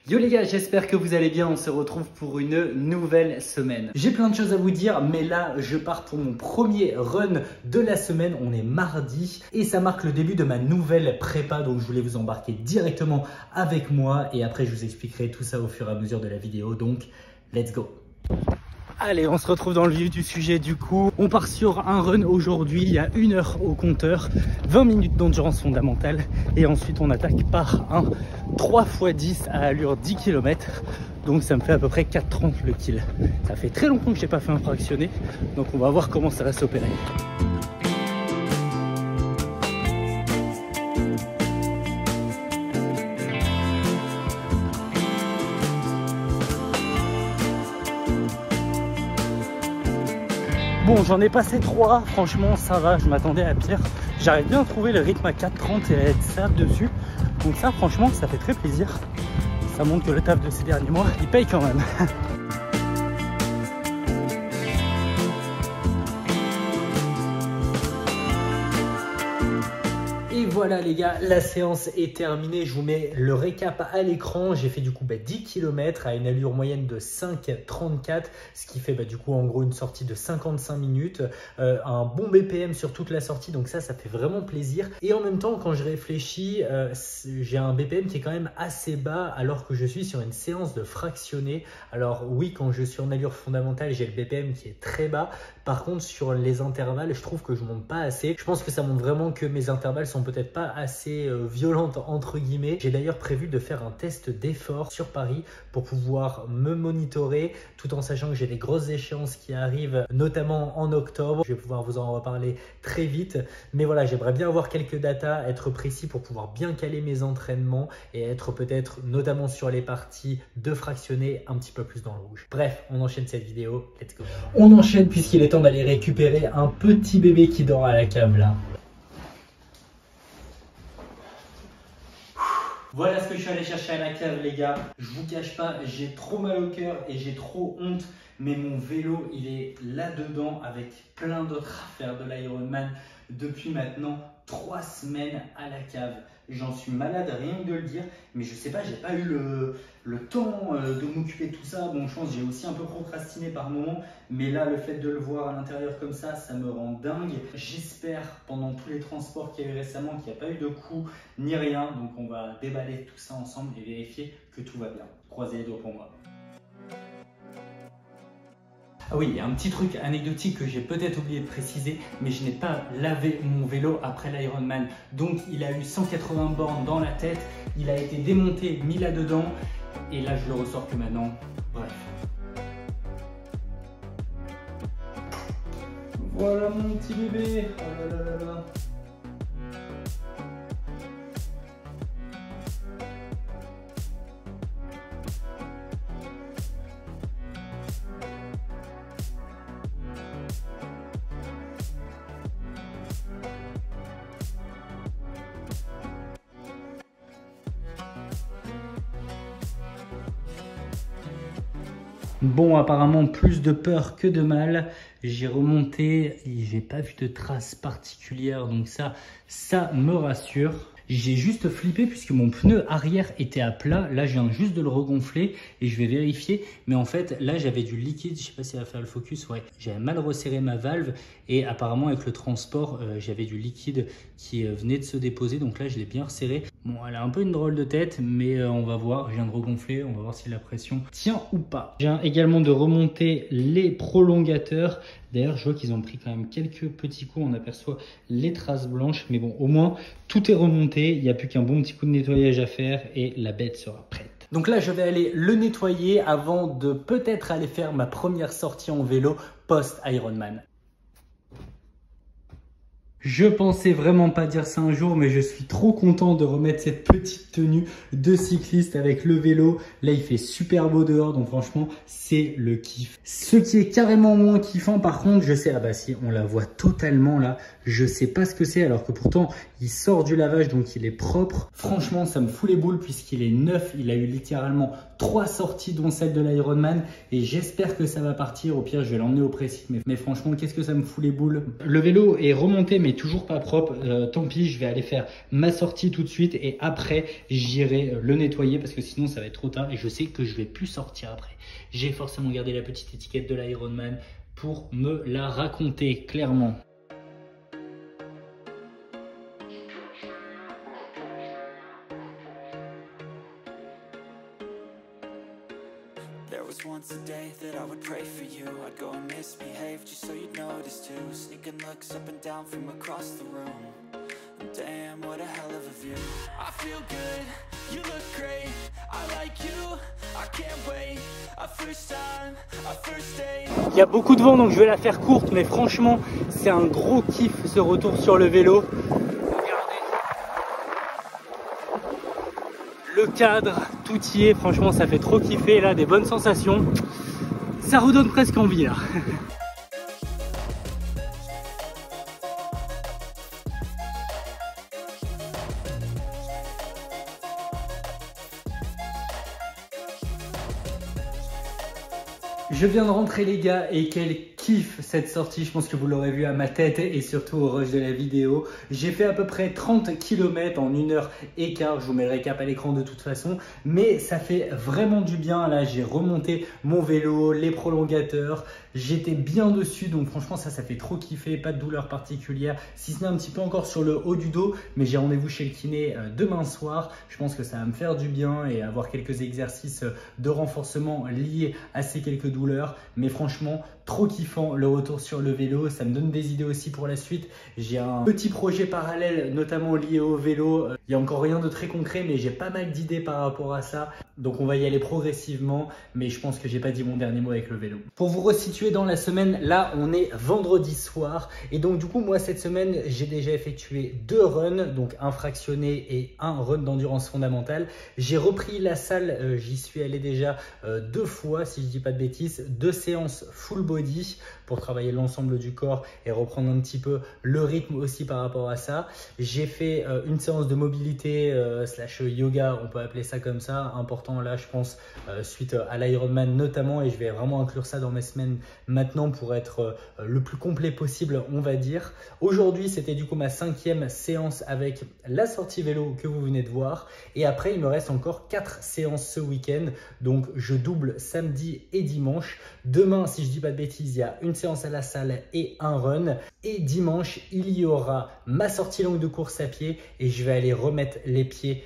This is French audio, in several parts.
Yo les gars, j'espère que vous allez bien, on se retrouve pour une nouvelle semaine. J'ai plein de choses à vous dire, mais là je pars pour mon premier run de la semaine, on est mardi et ça marque le début de ma nouvelle prépa, donc je voulais vous embarquer directement avec moi et après je vous expliquerai tout ça au fur et à mesure de la vidéo, donc let's go. Allez, on se retrouve dans le vif du sujet du coup. On part sur un run aujourd'hui, il y a 1 heure au compteur, 20 minutes d'endurance fondamentale et ensuite on attaque par un 3x10 à allure 10 km. Donc ça me fait à peu près 4,30 le kill. Ça fait très longtemps que j'ai pas fait un fractionné, donc on va voir comment ça va s'opérer. Bon, j'en ai passé 3, franchement ça va, je m'attendais à pire. J'arrive bien à trouver le rythme à 4,30 et à être stable dessus. Donc ça franchement ça fait très plaisir. Ça montre que le taf de ces derniers mois, il paye quand même. Et voilà les gars, la séance est terminée, je vous mets le récap à l'écran. J'ai fait du coup 10 km à une allure moyenne de 5,34, ce qui fait du coup en gros une sortie de 55 minutes, un bon BPM sur toute la sortie, donc ça fait vraiment plaisir. Et en même temps quand je réfléchis, j'ai un BPM qui est quand même assez bas alors que je suis sur une séance de fractionné. Alors oui, quand je suis en allure fondamentale, j'ai le BPM qui est très bas. Par contre sur les intervalles, je trouve que je monte pas assez. Je pense que ça montre vraiment que mes intervalles sont peut-être pas assez violentes entre guillemets. J'ai d'ailleurs prévu de faire un test d'effort sur Paris pour pouvoir me monitorer tout en sachant que j'ai des grosses échéances qui arrivent notamment en octobre. Je vais pouvoir vous en reparler très vite, mais voilà, j'aimerais bien avoir quelques datas, être précis pour pouvoir bien caler mes entraînements et être peut-être notamment sur les parties de fractionner un petit peu plus dans le rouge. Bref, on enchaîne cette vidéo, let's go. On enchaîne puisqu'il est temps d'aller récupérer un petit bébé qui dort à la cave là. Voilà ce que je suis allé chercher à la cave les gars. Je vous cache pas, j'ai trop mal au cœur et j'ai trop honte. Mais mon vélo, il est là-dedans avec plein d'autres affaires de l'Ironman depuis maintenant 3 semaines à la cave. J'en suis malade, rien que de le dire, mais je sais pas, j'ai pas eu le temps de m'occuper de tout ça. Bon, je pense que j'ai aussi un peu procrastiné par moment, mais là, le fait de le voir à l'intérieur comme ça me rend dingue. J'espère, pendant tous les transports qu'il y a eu récemment, qu'il n'y a pas eu de coups ni rien. Donc, on va déballer tout ça ensemble et vérifier que tout va bien. Croisez les doigts pour moi. Ah oui, il y a un petit truc anecdotique que j'ai peut-être oublié de préciser, mais je n'ai pas lavé mon vélo après l'Ironman. Donc il a eu 180 bornes dans la tête, il a été démonté, mis là-dedans, et là je le ressors que maintenant. Bref. Voilà mon petit bébé. Oh là là là là. Bon, apparemment plus de peur que de mal. J'ai remonté et j'ai pas vu de traces particulières, donc ça me rassure. J'ai juste flippé puisque mon pneu arrière était à plat. Là, je viens juste de le regonfler et je vais vérifier. Mais en fait, là, j'avais du liquide. Je sais pas si ça va faire le focus. Ouais, j'avais mal resserré ma valve et apparemment, avec le transport, j'avais du liquide qui venait de se déposer. Donc là, je l'ai bien resserré. Bon, elle a un peu une drôle de tête, mais on va voir. Je viens de regonfler. On va voir si la pression tient ou pas. Je viens également de remonter les prolongateurs. D'ailleurs, je vois qu'ils ont pris quand même quelques petits coups. On aperçoit les traces blanches. Mais bon, au moins, tout est remonté. Il n'y a plus qu'un bon petit coup de nettoyage à faire et la bête sera prête. Donc là, je vais aller le nettoyer avant de peut-être aller faire ma première sortie en vélo post-Ironman. Je pensais vraiment pas dire ça un jour, mais je suis trop content de remettre cette petite tenue de cycliste avec le vélo. Là, il fait super beau dehors, donc franchement, c'est le kiff. Ce qui est carrément moins kiffant, par contre, je sais, ah bah si, on la voit totalement là. Je sais pas ce que c'est, alors que pourtant, il sort du lavage, donc il est propre. Franchement, ça me fout les boules puisqu'il est neuf. Il a eu littéralement 3 sorties, dont celle de l'Ironman, et j'espère que ça va partir. Au pire, je vais l'emmener au pressing, mais franchement, qu'est-ce que ça me fout les boules. Le vélo est remonté, mais mais toujours pas propre. Tant pis, je vais aller faire ma sortie tout de suite et après j'irai le nettoyer parce que sinon ça va être trop tard et je sais que je vais plus sortir après. J'ai forcément gardé la petite étiquette de l'Ironman pour me la raconter clairement. There was once a day that I would pray for you. I'd go and misbehave just so you'd notice too. Sneaking looks up and down from across the room. And damn, what a hell of a view. I feel good, you look great. I like you, I can't wait. A first time, a first date. Il y a beaucoup de vent donc je vais la faire courte, mais franchement c'est un gros kiff ce retour sur le vélo. Le cadre, tout y est, franchement ça fait trop kiffer là, des bonnes sensations. Ça redonne presque envie là. Je viens de rentrer les gars et quel kiff cette sortie, je pense que vous l'aurez vu à ma tête et surtout au rush de la vidéo. J'ai fait à peu près 30 km en 1h15, je vous mets le récap à l'écran de toute façon, mais ça fait vraiment du bien. Là j'ai remonté mon vélo, les prolongateurs, j'étais bien dessus donc franchement ça fait trop kiffer, pas de douleur particulière, si ce n'est un petit peu encore sur le haut du dos, mais j'ai rendez-vous chez le kiné demain soir. Je pense que ça va me faire du bien et avoir quelques exercices de renforcement liés à ces quelques douleurs, mais franchement trop kiffant le retour sur le vélo, ça me donne des idées aussi pour la suite. J'ai un petit projet parallèle notamment lié au vélo, il n'y a encore rien de très concret mais j'ai pas mal d'idées par rapport à ça, donc on va y aller progressivement, mais je pense que j'ai pas dit mon dernier mot avec le vélo. Pour vous resituer dans la semaine, là on est vendredi soir et donc du coup moi cette semaine j'ai déjà effectué 2 runs, donc un fractionné et un run d'endurance fondamentale. J'ai repris la salle, j'y suis allé déjà 2 fois si je dis pas de bêtises, 2 séances full body pour travailler l'ensemble du corps et reprendre un petit peu le rythme aussi par rapport à ça. J'ai fait une séance de mobilité slash yoga, on peut appeler ça comme ça, important là je pense suite à l'Ironman notamment, et je vais vraiment inclure ça dans mes semaines maintenant pour être le plus complet possible on va dire. Aujourd'hui c'était du coup ma 5e séance avec la sortie vélo que vous venez de voir et après il me reste encore 4 séances ce week-end, donc je double samedi et dimanche. Demain si je dis pas de bêtises il y a une séance à la salle et un run, et dimanche il y aura ma sortie longue de course à pied et je vais aller remettre les pieds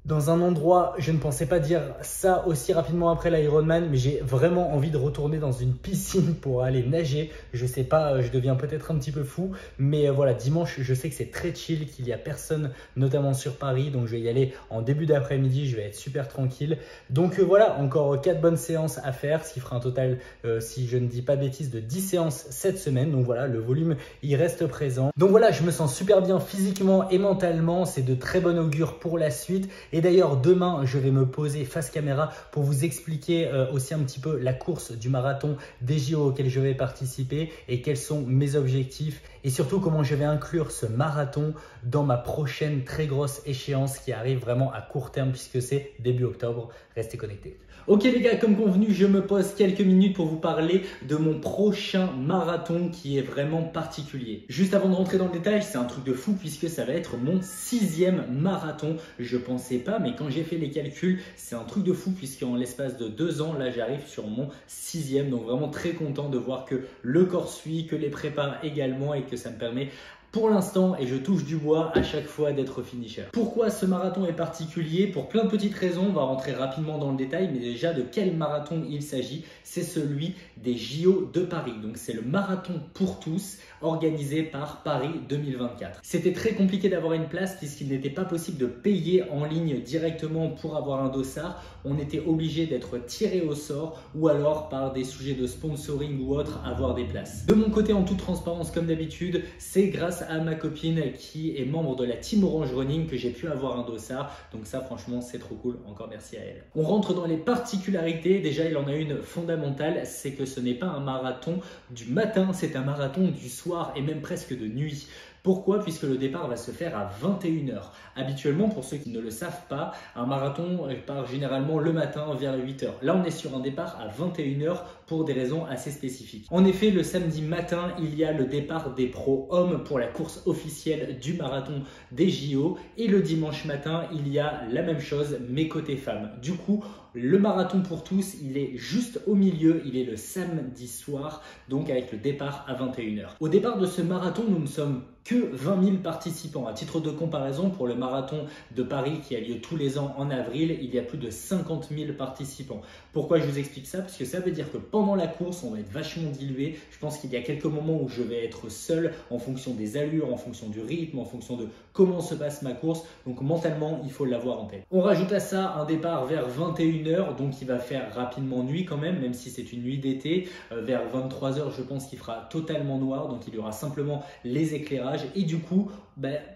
dans un endroit, je ne pensais pas dire ça aussi rapidement après l'Ironman, mais j'ai vraiment envie de retourner dans une piscine pour aller nager. Je sais pas, je deviens peut-être un petit peu fou, mais voilà, dimanche, je sais que c'est très chill, qu'il n'y a personne, notamment sur Paris, donc je vais y aller en début d'après-midi, je vais être super tranquille. Donc voilà, encore 4 bonnes séances à faire, ce qui fera un total, si je ne dis pas de bêtises, de 10 séances cette semaine. Donc voilà, le volume, il reste présent. Donc voilà, je me sens super bien physiquement et mentalement, c'est de très bon augure pour la suite. Et d'ailleurs, demain, je vais me poser face caméra pour vous expliquer aussi un petit peu la course du marathon des JO auquel je vais participer et quels sont mes objectifs et surtout comment je vais inclure ce marathon dans ma prochaine très grosse échéance qui arrive vraiment à court terme puisque c'est début octobre. Restez connectés. Ok les gars, comme convenu, je me pose quelques minutes pour vous parler de mon prochain marathon qui est vraiment particulier. Juste avant de rentrer dans le détail, c'est un truc de fou puisque ça va être mon 6e marathon. Je pensais pas, mais quand j'ai fait les calculs, c'est un truc de fou puisqu'en l'espace de 2 ans, là j'arrive sur mon 6e. Donc vraiment très content de voir que le corps suit, que les prépas également et que ça me permet pour l'instant, et je touche du bois à chaque fois d'être finisher. Pourquoi ce marathon est particulier? Pour plein de petites raisons, on va rentrer rapidement dans le détail, mais déjà de quel marathon il s'agit? C'est celui des JO de Paris. Donc c'est le marathon pour tous organisé par Paris 2024. C'était très compliqué d'avoir une place puisqu'il n'était pas possible de payer en ligne directement pour avoir un dossard. On était obligé d'être tiré au sort ou alors par des sujets de sponsoring ou autre avoir des places. De mon côté, en toute transparence comme d'habitude, c'est grâce à ma copine qui est membre de la team Orange Running que j'ai pu avoir un dossard. Donc ça franchement c'est trop cool, encore merci à elle. On rentre dans les particularités. Déjà il en a une fondamentale, c'est que ce n'est pas un marathon du matin, c'est un marathon du soir et même presque de nuit. Pourquoi? Puisque le départ va se faire à 21 h. Habituellement, pour ceux qui ne le savent pas, un marathon part généralement le matin vers 8 h. Là, on est sur un départ à 21 h pour des raisons assez spécifiques. En effet, le samedi matin, il y a le départ des pros hommes pour la course officielle du marathon des JO et le dimanche matin, il y a la même chose mais côté femmes. Du coup, le marathon pour tous, il est juste au milieu, il est le samedi soir, donc avec le départ à 21 h. Au départ de ce marathon, nous ne sommes que 20 000 participants. À titre de comparaison, pour le marathon de Paris qui a lieu tous les ans en avril, il y a plus de 50 000 participants. Pourquoi je vous explique ça? Parce que ça veut dire que pendant la course, on va être vachement dilué. Je pense qu'il y a quelques moments où je vais être seul en fonction des allures, en fonction du rythme, en fonction de comment se passe ma course. Donc mentalement, il faut l'avoir en tête. On rajoute à ça un départ vers 21 h, donc il va faire rapidement nuit quand même si c'est une nuit d'été. Vers 23 h, je pense qu'il fera totalement noir, donc il y aura simplement les éclairages. Et du coup,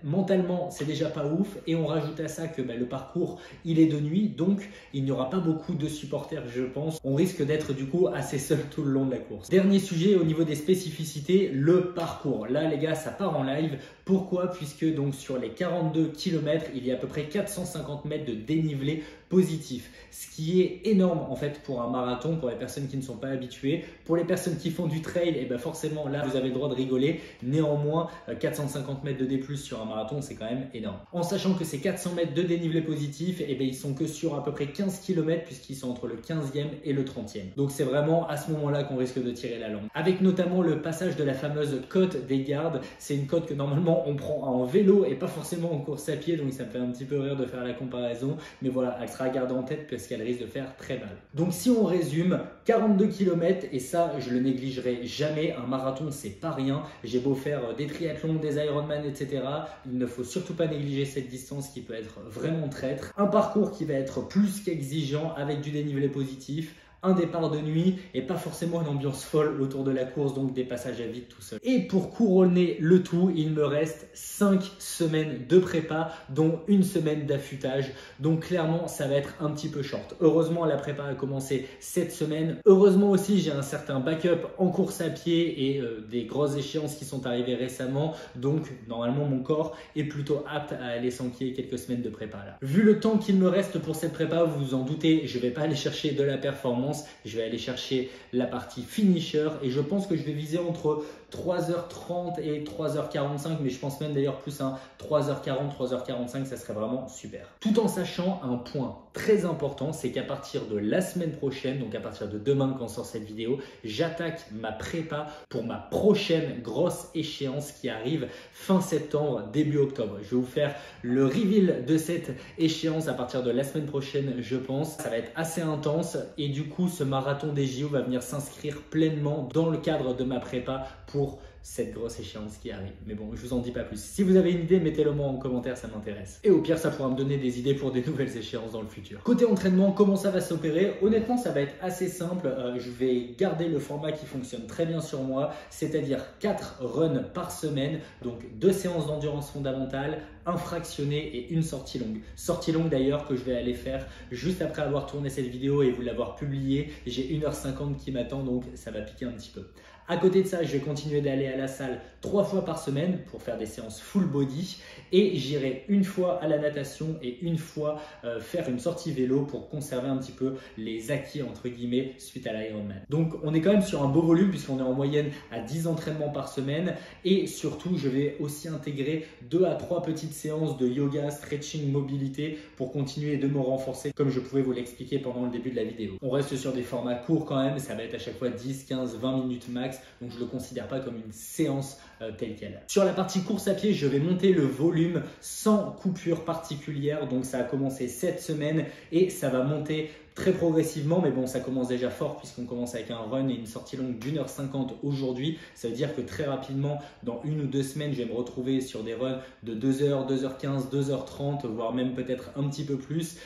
mentalement, c'est déjà pas ouf. Et on rajoute à ça que le parcours, il est de nuit, donc il n'y aura pas beaucoup de supporters, je pense. On risque d'être du coup assez seul tout le long de la course. Dernier sujet au niveau des spécificités, le parcours. Là, les gars, ça part en live. Pourquoi? Puisque donc sur les 42 km, il y a à peu près 450 mètres de dénivelé positif, ce qui est énorme en fait pour un marathon, pour les personnes qui ne sont pas habituées. Pour les personnes qui font du trail, et forcément là vous avez le droit de rigoler. Néanmoins, 450 mètres de D+ sur un marathon, c'est quand même énorme. En sachant que ces 400 mètres de dénivelé positif, ils sont que sur à peu près 15 km puisqu'ils sont entre le 15e et le 30e. Donc c'est vraiment à ce moment-là qu'on risque de tirer la langue. Avec notamment le passage de la fameuse côte des Gardes. C'est une côte que normalement on prend en vélo et pas forcément en course à pied, donc ça me fait un petit peu rire de faire la comparaison. Mais voilà, elle sera à garder en tête parce qu'elle risque de faire très mal. Donc si on résume, 42 km, et ça je le négligerai jamais, un marathon c'est pas rien. J'ai beau faire des triathlons, des Ironman, etc. Il ne faut surtout pas négliger cette distance qui peut être vraiment traître. Un parcours qui va être plus qu'exigeant avec du dénivelé positif, un départ de nuit et pas forcément une ambiance folle autour de la course, donc des passages à vide tout seul. Et pour couronner le tout, il me reste 5 semaines de prépa, dont une semaine d'affûtage. Donc clairement, ça va être un petit peu short. Heureusement, la prépa a commencé cette semaine. Heureusement aussi, j'ai un certain backup en course à pied et des grosses échéances qui sont arrivées récemment. Donc normalement, mon corps est plutôt apte à aller s'enquiller quelques semaines de prépa là. Vu le temps qu'il me reste pour cette prépa, vous vous en doutez, je vais pas aller chercher de la performance. Je vais aller chercher la partie finisher et je pense que je vais viser entre 3h30 et 3h45, mais je pense même d'ailleurs plus à 3h40, 3h45, ça serait vraiment super. Tout en sachant un point très important, c'est qu'à partir de la semaine prochaine, donc à partir de demain quand sort cette vidéo, j'attaque ma prépa pour ma prochaine grosse échéance qui arrive fin septembre, début octobre. Je vais vous faire le reveal de cette échéance à partir de la semaine prochaine, je pense. Ça va être assez intense et du coup, ce marathon des JO va venir s'inscrire pleinement dans le cadre de ma prépa pour cette grosse échéance qui arrive. Mais bon, je vous en dis pas plus. Si vous avez une idée, mettez-le moi en commentaire, ça m'intéresse. Et au pire, ça pourra me donner des idées pour des nouvelles échéances dans le futur. Côté entraînement, comment ça va s'opérer? Honnêtement, ça va être assez simple. Je vais garder le format qui fonctionne très bien sur moi, c'est-à-dire 4 runs par semaine, donc 2 séances d'endurance fondamentale, un fractionné et une sortie longue. Sortie longue d'ailleurs que je vais aller faire juste après avoir tourné cette vidéo et vous l'avoir publiée. J'ai 1h50 qui m'attend, donc ça va piquer un petit peu. À côté de ça, je vais continuer d'aller à la salle 3 fois par semaine pour faire des séances full body et j'irai une fois à la natation et une fois faire une sortie vélo pour conserver un petit peu les acquis entre guillemets suite à l'Ironman. Donc on est quand même sur un beau volume puisqu'on est en moyenne à 10 entraînements par semaine et surtout je vais aussi intégrer 2 à 3 petites séances de yoga, stretching, mobilité pour continuer de me renforcer comme je pouvais vous l'expliquer pendant le début de la vidéo. On reste sur des formats courts quand même, ça va être à chaque fois 10, 15, 20 minutes max. Donc je ne le considère pas comme une séance telle qu'elle. Sur la partie course à pied, je vais monter le volume sans coupure particulière. Donc ça a commencé cette semaine et ça va monter très progressivement, mais bon, ça commence déjà fort puisqu'on commence avec un run et une sortie longue d'1h50 aujourd'hui. Ça veut dire que très rapidement, dans 1 ou 2 semaines, je vais me retrouver sur des runs de 2h, 2h15, 2h30, voire même peut-être un petit peu plus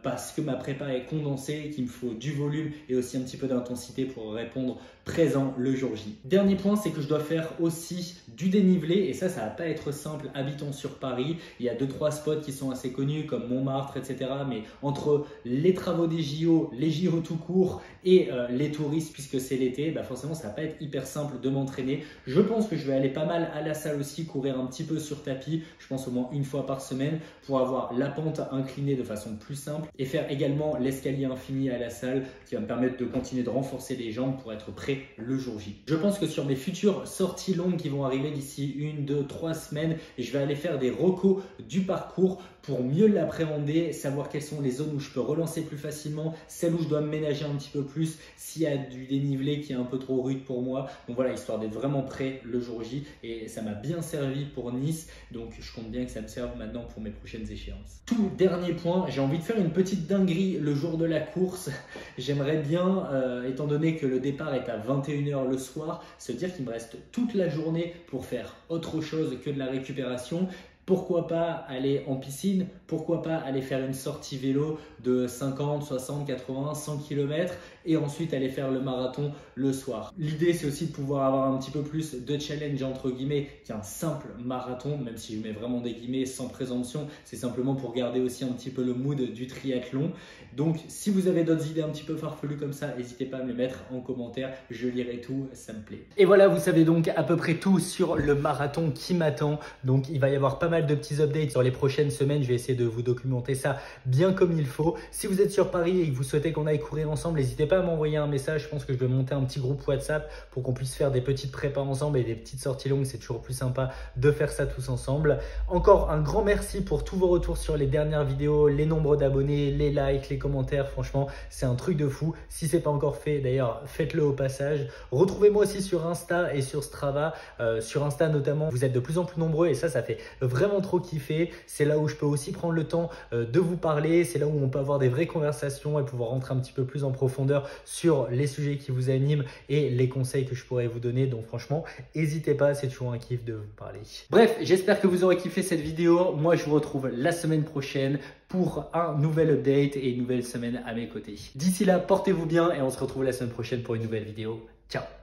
parce que ma prépa est condensée, qu'il me faut du volume et aussi un petit peu d'intensité pour répondre présent le jour J. Dernier point, c'est que je dois faire aussi du dénivelé et ça va pas être simple habitant sur Paris. Il y a 2-3 spots qui sont assez connus comme Montmartre, etc. Mais entre les travaux des JO, JO, les JO tout court et les touristes puisque c'est l'été, bah forcément ça va pas être hyper simple de m'entraîner. Je pense que je vais aller pas mal à la salle aussi, courir un petit peu sur tapis, je pense au moins une fois par semaine pour avoir la pente inclinée de façon plus simple et faire également l'escalier infini à la salle qui va me permettre de continuer de renforcer les jambes pour être prêt le jour J. Je pense que sur mes futures sorties longues qui vont arriver d'ici 1, 2, 3 semaines, je vais aller faire des recos du parcours pour mieux l'appréhender, savoir quelles sont les zones où je peux relancer plus facilement, celles où je dois me ménager un petit peu plus, s'il y a du dénivelé qui est un peu trop rude pour moi. Donc voilà, histoire d'être vraiment prêt le jour J. Et ça m'a bien servi pour Nice, donc je compte bien que ça me serve maintenant pour mes prochaines échéances. Tout dernier point, j'ai envie de faire une petite dinguerie le jour de la course. J'aimerais bien, étant donné que le départ est à 21 h le soir, se dire qu'il me reste toute la journée pour faire autre chose que de la récupération. Pourquoi pas aller en piscine? Pourquoi pas aller faire une sortie vélo de 50, 60, 80, 100 km et ensuite aller faire le marathon le soir? L'idée, c'est aussi de pouvoir avoir un petit peu plus de challenge entre guillemets qu'un simple marathon, même si je mets vraiment des guillemets sans présomption. C'est simplement pour garder aussi un petit peu le mood du triathlon. Donc, si vous avez d'autres idées un petit peu farfelues comme ça, n'hésitez pas à me les mettre en commentaire. Je lirai tout, ça me plaît. Et voilà, vous savez donc à peu près tout sur le marathon qui m'attend. Donc, il va y avoir pas mal de petits updates sur les prochaines semaines. Je vais essayer de vous documenter ça bien comme il faut. Si vous êtes sur Paris et que vous souhaitez qu'on aille courir ensemble, n'hésitez pas à m'envoyer un message. Je pense que je vais monter un petit groupe WhatsApp pour qu'on puisse faire des petites prépas ensemble et des petites sorties longues. C'est toujours plus sympa de faire ça tous ensemble. Encore un grand merci pour tous vos retours sur les dernières vidéos, les nombres d'abonnés, les likes, les commentaires. Franchement, c'est un truc de fou. Si c'est pas encore fait, d'ailleurs, faites-le au passage. Retrouvez-moi aussi sur Insta et sur Strava. Sur Insta notamment, vous êtes de plus en plus nombreux et ça fait vraiment trop kiffer. C'est là où je peux aussi prendre le temps de vous parler. C'est là où on peut avoir des vraies conversations et pouvoir rentrer un petit peu plus en profondeur sur les sujets qui vous animent et les conseils que je pourrais vous donner. Donc franchement, n'hésitez pas, c'est toujours un kiff de vous parler. Bref, j'espère que vous aurez kiffé cette vidéo. Moi, je vous retrouve la semaine prochaine pour un nouvel update et une nouvelle semaine à mes côtés. D'ici là, portez-vous bien et on se retrouve la semaine prochaine pour une nouvelle vidéo. Ciao!